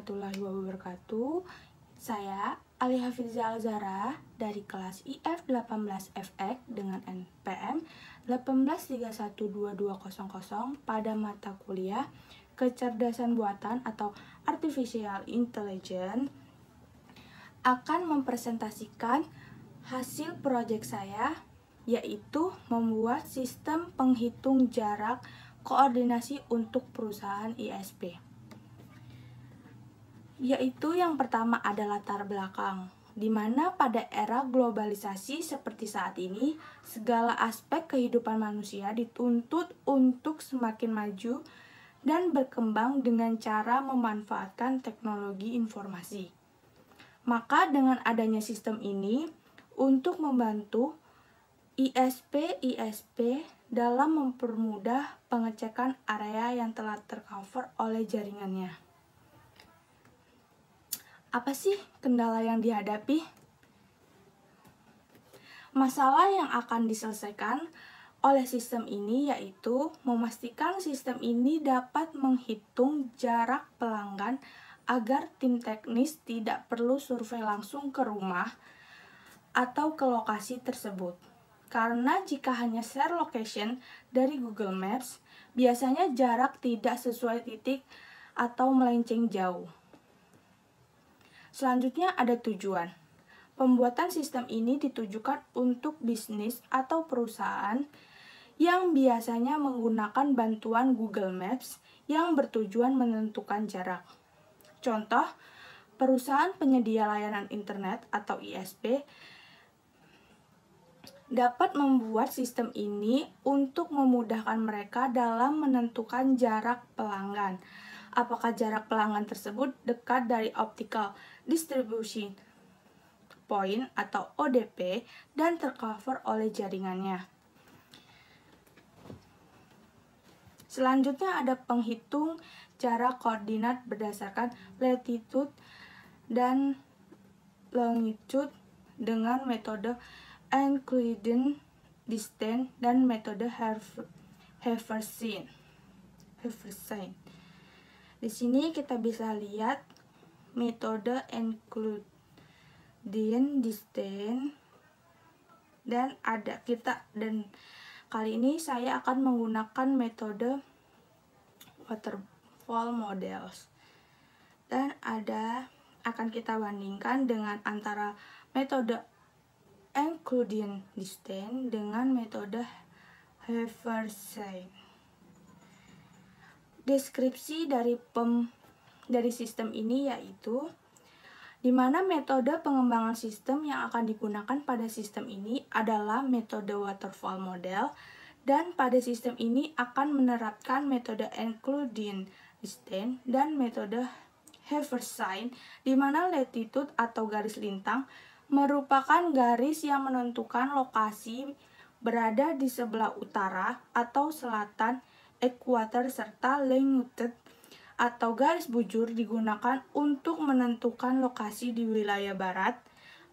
warahmatullahi wabarakatuh. Saya Ali Hafizah Alzara dari kelas IF 18FX dengan NPM 1831220 pada mata kuliah Kecerdasan Buatan atau Artificial Intelligence akan mempresentasikan hasil proyek saya, yaitu membuat sistem penghitung jarak koordinasi untuk perusahaan ISP. Yaitu yang pertama ada latar belakang, di mana pada era globalisasi seperti saat ini, segala aspek kehidupan manusia dituntut untuk semakin maju dan berkembang dengan cara memanfaatkan teknologi informasi. Maka dengan adanya sistem ini, untuk membantu ISP dalam mempermudah pengecekan area yang telah tercover oleh jaringannya. Apa sih kendala yang dihadapi? Masalah yang akan diselesaikan oleh sistem ini yaitu memastikan sistem ini dapat menghitung jarak pelanggan agar tim teknis tidak perlu survei langsung ke rumah atau ke lokasi tersebut. Karena jika hanya share location dari Google Maps, biasanya jarak tidak sesuai titik atau melenceng jauh. Selanjutnya ada tujuan. Pembuatan sistem ini ditujukan untuk bisnis atau perusahaan yang biasanya menggunakan bantuan Google Maps yang bertujuan menentukan jarak. Contoh, perusahaan penyedia layanan internet atau ISP dapat membuat sistem ini untuk memudahkan mereka dalam menentukan jarak pelanggan. Apakah jarak pelanggan tersebut dekat dari optical distribution point atau ODP dan tercover oleh jaringannya. Selanjutnya ada penghitung jarak koordinat berdasarkan latitude dan longitude dengan metode Euclidean distance dan metode Hertzhausen. Di sini kita bisa lihat metode Euclidean distance dan kali ini saya akan menggunakan metode waterfall models. Dan akan kita bandingkan dengan antara metode Euclidean distance dengan metode Hertzhausen. Deskripsi dari sistem ini yaitu di mana metode pengembangan sistem yang akan digunakan pada sistem ini adalah metode waterfall model, dan pada sistem ini akan menerapkan metode Euclidean distance dan metode Hertzhausen, di mana latitude atau garis lintang merupakan garis yang menentukan lokasi berada di sebelah utara atau selatan ekuator, serta longitude atau garis bujur digunakan untuk menentukan lokasi di wilayah barat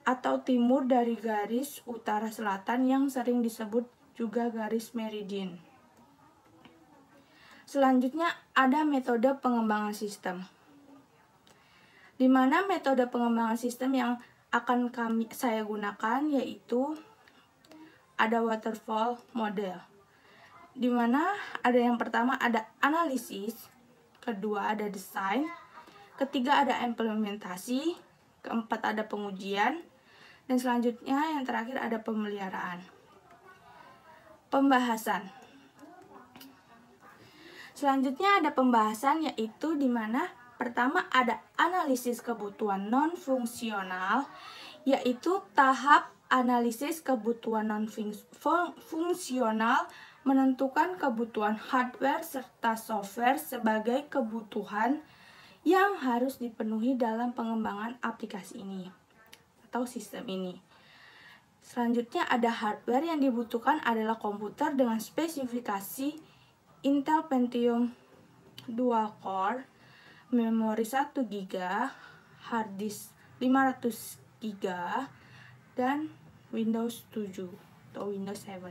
atau timur dari garis utara selatan yang sering disebut juga garis meridian. Selanjutnya ada metode pengembangan sistem, di mana metode pengembangan sistem yang akan saya gunakan yaitu ada waterfall model, di mana ada yang pertama ada analisis, kedua ada desain, ketiga ada implementasi, keempat ada pengujian, dan selanjutnya yang terakhir ada pemeliharaan. Pembahasan. Selanjutnya ada pembahasan yaitu di mana pertama ada analisis kebutuhan non-fungsional, yaitu tahap analisis kebutuhan non-fungsional menentukan kebutuhan hardware serta software sebagai kebutuhan yang harus dipenuhi dalam pengembangan aplikasi ini atau sistem ini. Selanjutnya ada hardware yang dibutuhkan adalah komputer dengan spesifikasi Intel Pentium Dual Core, memori 1 GB, hard disk 500 GB, dan Windows 7 atau Windows 7.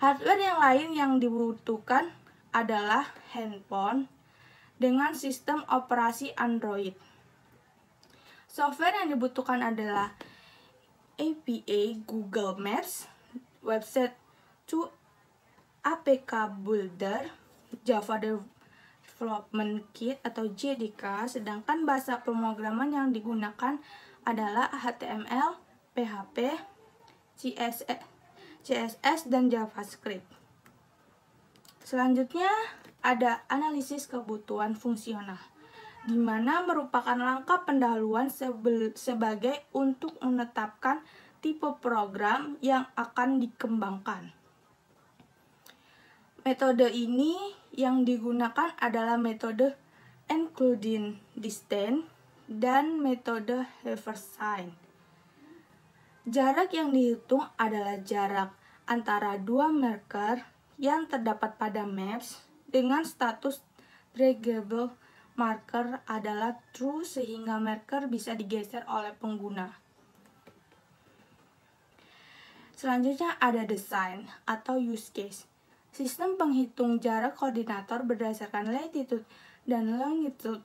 Hardware yang lain yang dibutuhkan adalah handphone dengan sistem operasi Android. Software yang dibutuhkan adalah APA Google Maps, website to APK Builder, Java Development Kit atau JDK, sedangkan bahasa pemrograman yang digunakan adalah HTML, PHP, CSS, dan JavaScript. Selanjutnya ada analisis kebutuhan fungsional, di mana merupakan langkah pendahuluan sebagai untuk menetapkan tipe program yang akan dikembangkan. Metode ini yang digunakan adalah metode including distance dan metode Haversine. Jarak yang dihitung adalah jarak antara dua marker yang terdapat pada maps dengan status draggable marker adalah true sehingga marker bisa digeser oleh pengguna. Selanjutnya ada design atau use case. Sistem penghitung jarak koordinator berdasarkan latitude dan longitude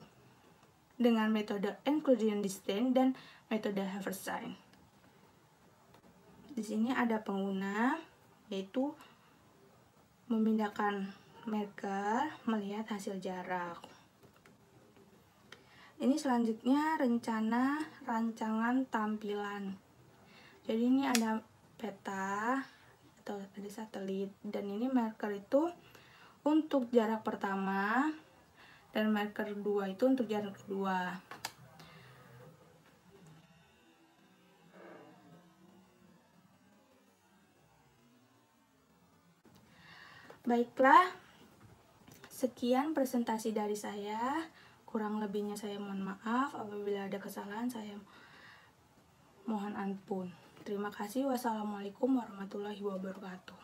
dengan metode including distance dan metode Haversine. Di sini ada pengguna, yaitu memindahkan marker melihat hasil jarak. Ini selanjutnya rancangan tampilan. Jadi ini ada peta atau ada satelit, dan ini marker itu untuk jarak pertama dan marker 2 itu untuk jarak kedua. Baiklah, sekian presentasi dari saya. Kurang lebihnya saya mohon maaf. Apabila ada kesalahan saya mohon ampun. Terima kasih. Wassalamualaikum warahmatullahi wabarakatuh.